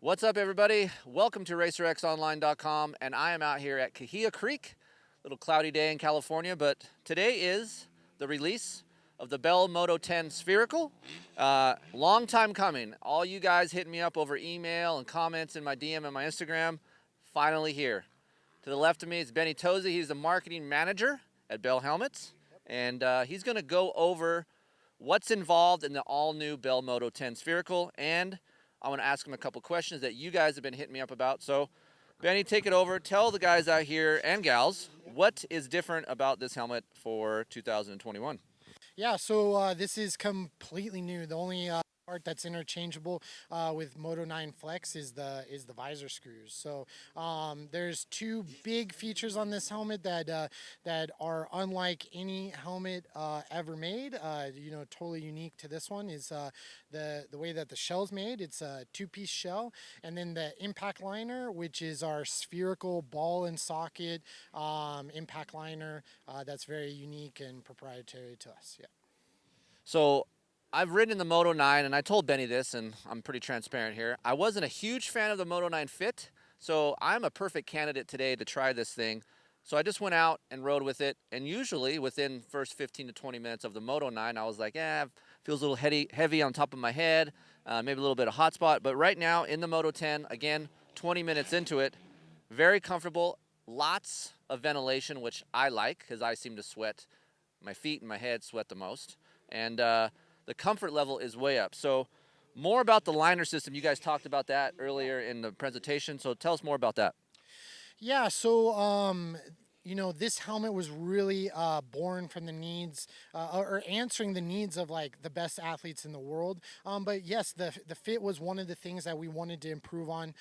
What's up, everybody? Welcome to RacerXOnline.com, and I am out here at Cahuilla Creek. Little cloudy day in California, but today is the release of the Bell Moto-10 Spherical. Long time coming. All you guys hitting me up over email and comments in my DM and my Instagram. Finally here. To the left of me is Benny Tozzi. He's the marketing manager at Bell Helmets, and he's going to go over what's involved in the all-new Bell Moto-10 Spherical, and I want to ask him a couple questions that you guys have been hitting me up about. So, Benny, take it over. Tell the guys out here and gals what is different about this helmet for 2021. Yeah, so this is completely new. The only part that's interchangeable with Moto 9 Flex is the visor screws. So there's two big features on this helmet that are unlike any helmet ever made. Totally unique to this one is the way that the shell's made. It's a two-piece shell, and then the impact liner, which is our spherical ball and socket impact liner. That's very unique and proprietary to us. Yeah. So, I've ridden in the Moto 9, and I told Benny this, and I'm pretty transparent here. I wasn't a huge fan of the Moto 9 Fit, so I'm a perfect candidate today to try this thing. So I just went out and rode with it, and usually within first 15 to 20 minutes of the Moto 9, I was like, feels a little heavy on top of my head, maybe a little bit of hot spot. But right now in the Moto 10, again, 20 minutes into it, very comfortable, lots of ventilation, which I like because I seem to sweat. My feet and my head sweat the most, and the comfort level is way up. So more about the liner system. You guys talked about that earlier in the presentation, so tell us more about that. Yeah, so this helmet was really born from the needs or answering the needs of like the best athletes in the world. But yes, the fit was one of the things that we wanted to improve on,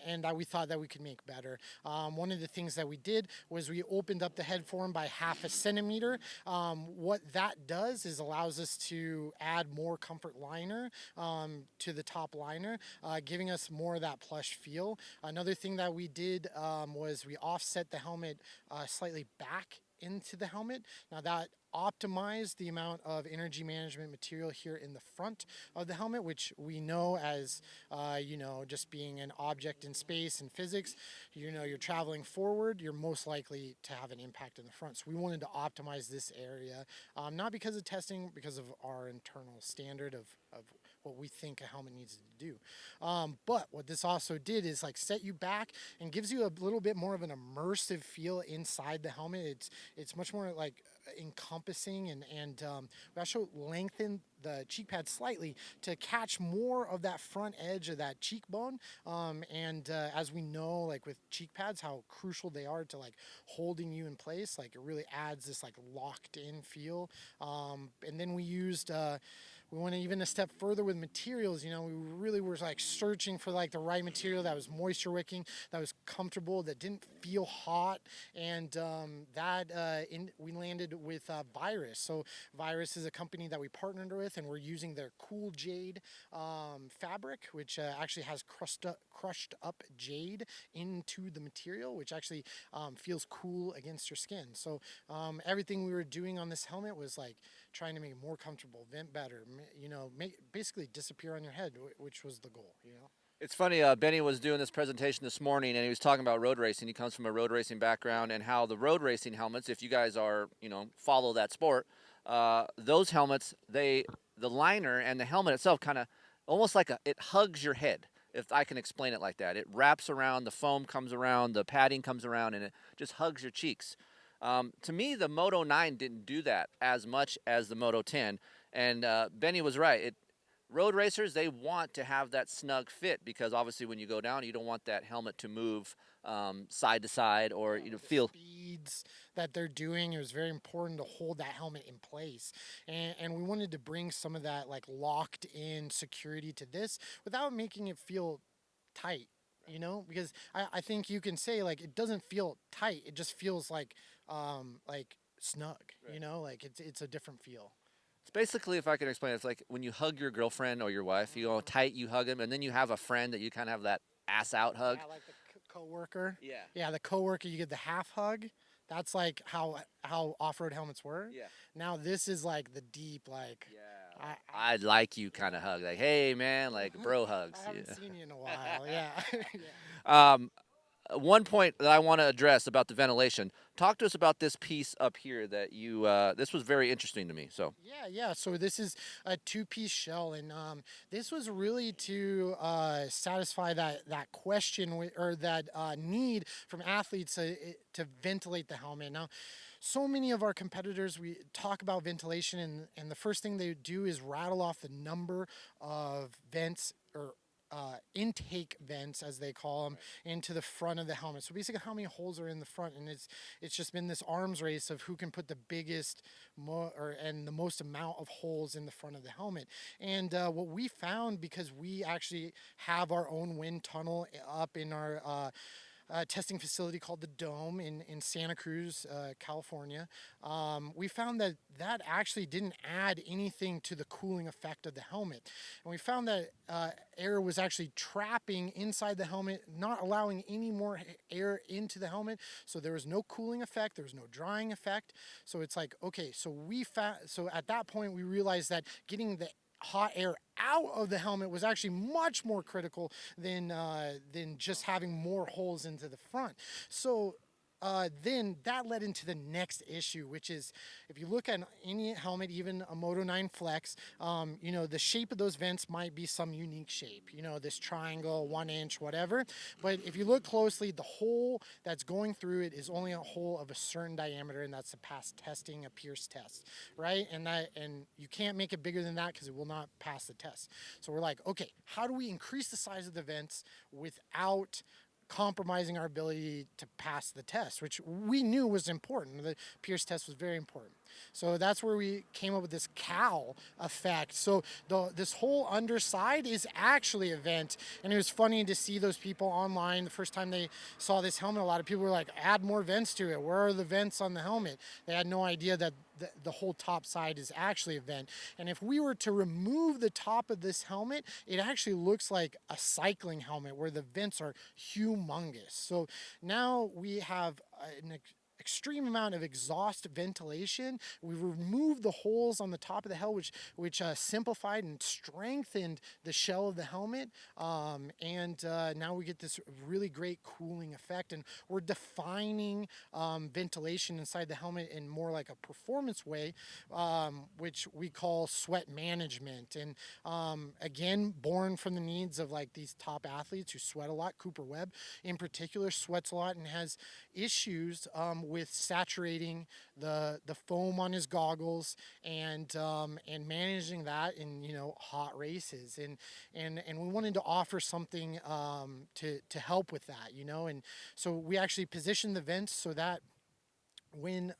and that we thought that we could make better. One of the things that we did was we opened up the head form by 0.5 centimeter. What that does is allows us to add more comfort liner to the top liner, giving us more of that plush feel. Another thing that we did was we offset the helmet slightly back into the helmet. Now that optimized the amount of energy management material here in the front of the helmet, which we know as, just being an object in space and physics, you're traveling forward, you're most likely to have an impact in the front. So we wanted to optimize this area, not because of testing, because of our internal standard of what we think a helmet needs to do. But what this also did is like set you back and gives you a little bit more of an immersive feel inside the helmet. It's much more like encompassing, and we also lengthened the cheek pad slightly to catch more of that front edge of that cheekbone. As we know, like with cheek pads, how crucial they are to like holding you in place. Like it really adds this like locked in feel. And then we went even a step further with materials. We really were like searching for like the right material that was moisture wicking, that was comfortable, that didn't feel hot, and we landed with Virus. So Virus is a company that we partnered with, and we're using their Cool Jade fabric, which actually has crushed up jade into the material, which actually feels cool against your skin. So everything we were doing on this helmet was like trying to make it more comfortable, vent better, basically disappear on your head, which was the goal. It's funny, Benny was doing this presentation this morning, and he was talking about road racing. He comes from a road racing background, and how the road racing helmets, if you guys are, follow that sport, those helmets, the liner and the helmet itself kind of almost like it hugs your head, if I can explain it like that. It wraps around, the foam comes around, the padding comes around, and it just hugs your cheeks. To me, the Moto 9 didn't do that as much as the Moto 10, and Benny was right. Road racers, they want to have that snug fit because obviously when you go down, you don't want that helmet to move side to side or feel. Speeds that they're doing, it was very important to hold that helmet in place, and we wanted to bring some of that like locked in security to this without making it feel tight. Because I think you can say like it doesn't feel tight, it just feels like snug. Right. Like it's a different feel. It's basically, if I can explain, it's like when you hug your girlfriend or your wife, you go tight, you hug them, and then you have a friend that you kind of have that ass out hug. Yeah, like the coworker. Yeah. Yeah, the coworker, you get the half hug. That's like how off-road helmets were. Yeah. Now this is like the deep, like Yeah. I'd like you kind of hug, like, hey man, like bro hugs. I haven't Yeah. seen you in a while. Yeah. Yeah. Um, One point that I want to address about the ventilation. Talk to us about this piece up here that you. This was very interesting to me. So Yeah. So this is a two-piece shell, and this was really to satisfy that question or that need from athletes to ventilate the helmet. Now, so many of our competitors, we talk about ventilation, and the first thing they do is rattle off the number of vents or intake vents, as they call them, into the front of the helmet. So basically, how many holes are in the front, and it's just been this arms race of who can put the biggest and the most amount of holes in the front of the helmet. And what we found, because we actually have our own wind tunnel up in our testing facility called the Dome in Santa Cruz, California. We found that actually didn't add anything to the cooling effect of the helmet. And we found that air was actually trapping inside the helmet, not allowing any more air into the helmet. So there was no cooling effect, there was no drying effect. So it's like, okay, so at that point we realized that getting the hot air out of the helmet was actually much more critical than just having more holes into the front. So then that led into the next issue, which is if you look at any helmet, even a Moto-9 Flex, the shape of those vents might be some unique shape, this triangle, 1 inch, whatever. But if you look closely, the hole that's going through it is only a hole of a certain diameter, and that's to pass testing, a Pierce test, right? And you can't make it bigger than that because it will not pass the test. So we're like, okay, how do we increase the size of the vents without compromising our ability to pass the test, which we knew was important. The Pierce test was very important. So that's where we came up with this cowl effect. So this whole underside is actually a vent. And it was funny to see those people online the first time they saw this helmet. A lot of people were like, add more vents to it. Where are the vents on the helmet? They had no idea that the whole top side is actually a vent. And if we were to remove the top of this helmet, it actually looks like a cycling helmet where the vents are humongous. So now we have an extreme amount of exhaust ventilation. We removed the holes on the top of the helmet, which simplified and strengthened the shell of the helmet. And now we get this really great cooling effect. And we're defining ventilation inside the helmet in more like a performance way, which we call sweat management. And again, born from the needs of like these top athletes who sweat a lot. Cooper Webb in particular sweats a lot and has issues with saturating the foam on his goggles and managing that in hot races, and we wanted to offer something to help with that, and so we actually positioned the vents so that when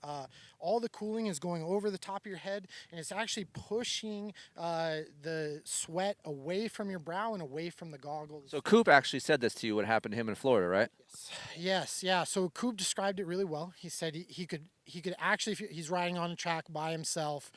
all the cooling is going over the top of your head and it's actually pushing the sweat away from your brow and away from the goggles. So Coop actually said this to you. What happened to him in Florida, right? Yes, yeah. So Coop described it really well. He said he could actually, if he's riding on a track by himself,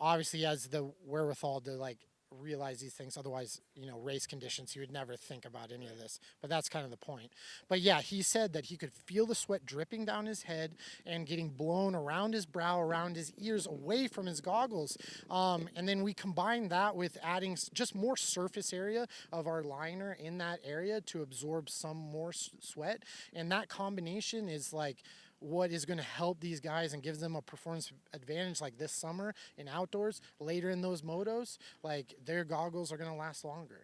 obviously he has the wherewithal to like realize these things. Otherwise, race conditions, he would never think about any of this. But that's kind of the point. But yeah, he said that he could feel the sweat dripping down his head and getting blown around his brow, around his ears, away from his goggles. And then we combined that with adding just more surface area of our liner in that area to absorb some more sweat. And that combination is like what is going to help these guys and gives them a performance advantage like this summer in outdoors, later in those motos, like their goggles are going to last longer,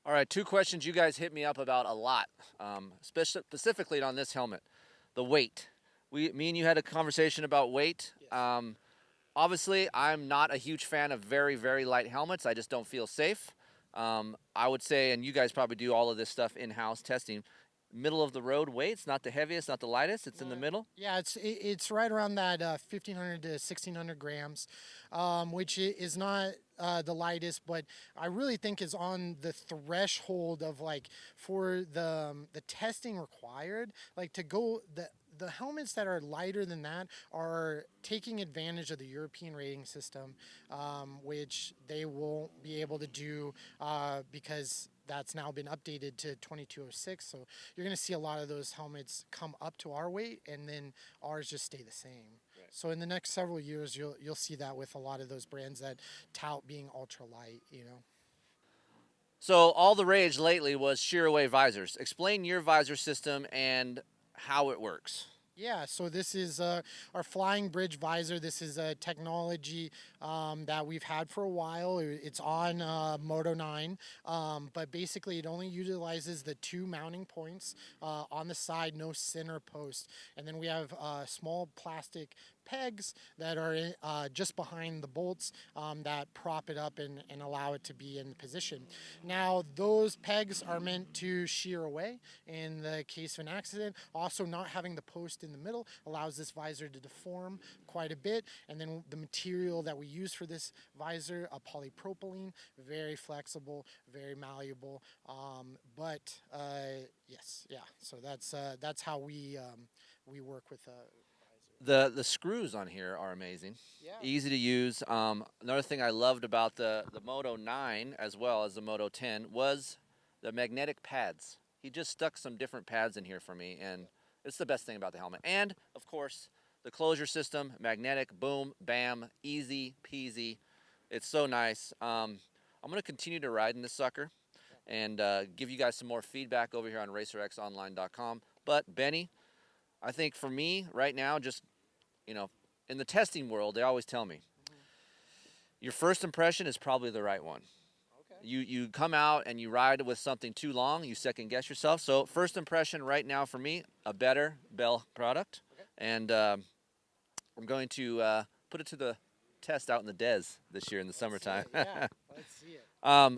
All right, 2 questions you guys hit me up about a lot, specifically on this helmet, the weight. Me and you had a conversation about weight. Yes. Obviously, I'm not a huge fan of very, very light helmets. I just don't feel safe. I would say, and you guys probably do all of this stuff in-house testing, middle of the road weights, not the heaviest, not the lightest. It's in the middle. Yeah, it's right around that 1,500 to 1,600 grams, which is not the lightest, but I really think is on the threshold of like for the testing required, like to go the helmets that are lighter than that are taking advantage of the European rating system, which they won't be able to do because that's now been updated to 2206. So you're going to see a lot of those helmets come up to our weight, and then ours just stay the same. Right. So in the next several years, you'll see that with a lot of those brands that tout being ultra light, you know. So all the rage lately was shear away visors. Explain your visor system and how it works. Yeah, so this is our flying bridge visor. This is a technology that we've had for a while. It's on Moto-9, but basically it only utilizes the 2 mounting points on the side, no center post. And then we have small plastic pegs that are just behind the bolts that prop it up and allow it to be in position. Now, those pegs are meant to shear away in the case of an accident. Also, not having the post in the middle allows this visor to deform quite a bit. And then the material that we use for this visor, a polypropylene, very flexible, very malleable. Yes, yeah. So that's how we work with. The screws on here are amazing. Yeah. Easy to use. Another thing I loved about the Moto-9 as well as the Moto-10 was the magnetic pads. He just stuck some different pads in here for me, and it's the best thing about the helmet. And, of course, the closure system, magnetic, boom, bam, easy peasy. It's so nice. I'm going to continue to ride in this sucker and give you guys some more feedback over here on RacerXOnline.com. But, Benny, I think for me right now, just, you know, in the testing world, they always tell me, your first impression is probably the right one. Okay. You come out and you ride with something too long, you second guess yourself. So first impression right now for me, a better Bell product. Okay. And I'm going to put it to the test out in the des this year in the summertime. Yeah, let's see it.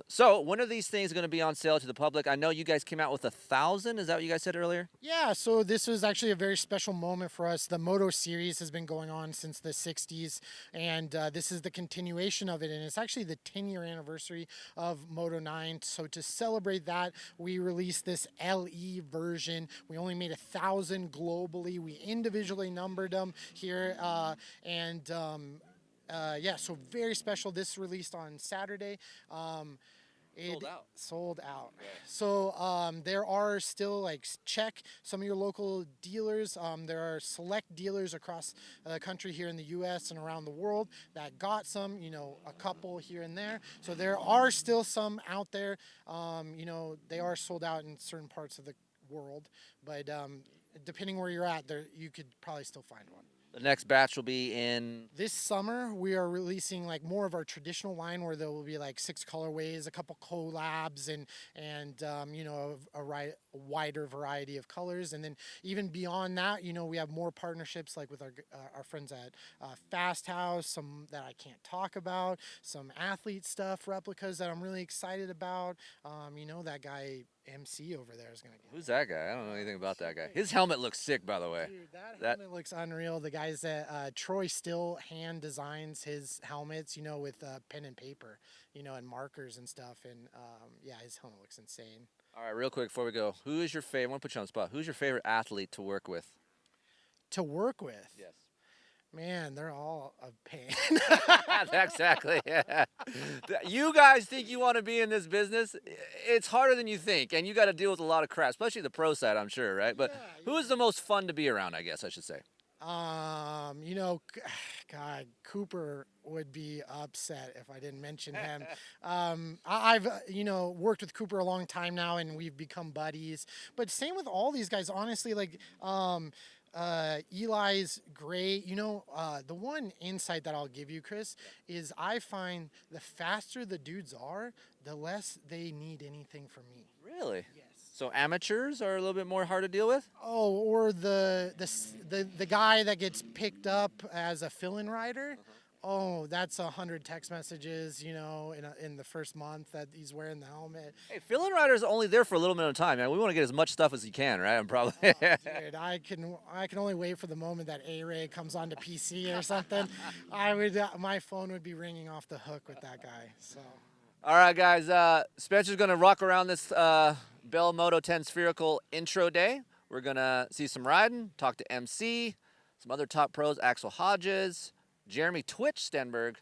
So when are these things going to be on sale to the public? I know you guys came out with 1,000. Is that what you guys said earlier? Yeah, so this was actually a very special moment for us. The Moto series has been going on since the 60s, and this is the continuation of it, and it's actually the 10-year anniversary of Moto-9. So to celebrate that, we released this LE version. We only made 1,000 globally. We individually numbered them here, yeah, so very special. This released on Saturday. Sold out. Okay. So there are still, like, check some of your local dealers. There are select dealers across the country here in the U.S. and around the world that got some, you know, a couple here and there. So there are still some out there. You know, they are sold out in certain parts of the world, but depending where you're at, there you could probably still find one. The next batch will be in... This summer, we are releasing like more of our traditional line where there will be like 6 colorways, a couple collabs, and you know, a wider variety of colors. And then even beyond that, you know, we have more partnerships like with our friends at Fast House, some that I can't talk about, some athlete stuff, replicas that I'm really excited about. You know, that guy... MC over there is going to get... Who's that guy? I don't know anything about that guy. His helmet looks sick, by the way. Dude, that helmet looks unreal. The guys that Troy still hand designs his helmets, you know, with pen and paper, you know, and markers and stuff. And yeah, his helmet looks insane. All right, real quick before we go, who is your favorite? I want to put you on the spot. Who's your favorite athlete to work with? To work with? Yes. Man, they're all a pain. Exactly. Yeah. You guys think you want to be in this business? It's harder than you think, and you got to deal with a lot of crap, especially the pro side, I'm sure, right? But who is the most fun to be around, I guess I should say? You know, God, Cooper would be upset if I didn't mention him. I've, you know, worked with Cooper a long time now, and we've become buddies. But same with all these guys, honestly, like, Eli's great. You know, the one insight that I'll give you, Chris, is I find the faster the dudes are, the less they need anything from me. Really? Yes. So amateurs are a little bit more hard to deal with? Oh, or the guy that gets picked up as a fill-in rider. Oh, that's 100 text messages, you know, in the first month that he's wearing the helmet. Hey, fill-in riders are only there for a little bit of time, man. We want to get as much stuff as you can, right? I'm probably. Dude, I can only wait for the moment that A-Ray comes onto PC or something. My phone would be ringing off the hook with that guy. So. All right, guys. Spencer's gonna rock around this Bell Moto-10 Spherical intro day. We're gonna see some riding, talk to MC, some other top pros, Axel Hodges, Jeremy Twitch Stenberg.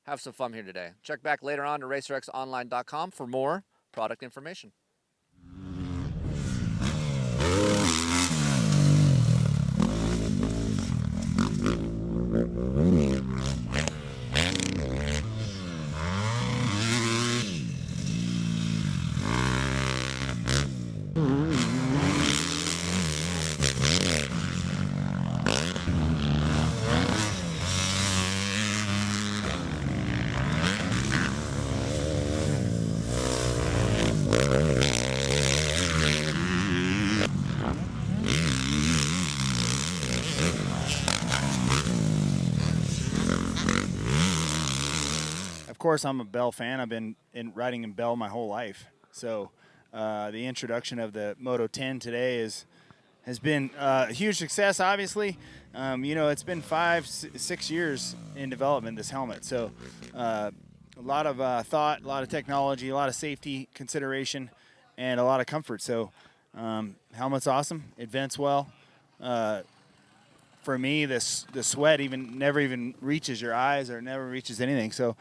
Have some fun here today. Check back later on to RacerXOnline.com for more product information. Of course, I'm a Bell fan. I've been riding in Bell my whole life. So the introduction of the Moto-10 today has been a huge success, obviously. It's been 5-6 years in development, this helmet. So a lot of thought, a lot of technology, a lot of safety consideration, and a lot of comfort. So helmet's awesome. It vents well. For me, the sweat never even reaches your eyes or never reaches anything. So,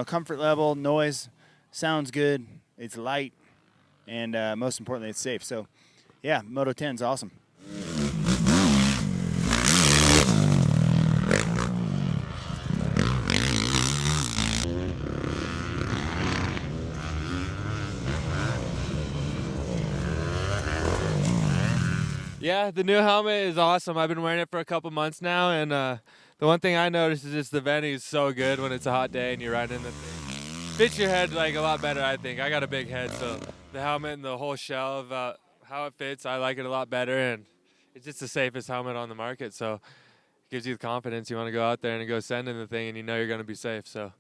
comfort level, noise, sounds good. It's light, and most importantly, it's safe. So, yeah, Moto-10 is awesome. Yeah, the new helmet is awesome. I've been wearing it for a couple months now, and the one thing I noticed is just the venting is so good when it's a hot day and you're riding in the thing. Fits your head like a lot better, I think. I got a big head, so the helmet and the whole shell of how it fits, I like it a lot better, and it's just the safest helmet on the market, so it gives you the confidence. You want to go out there and go send in the thing, and you know you're going to be safe. So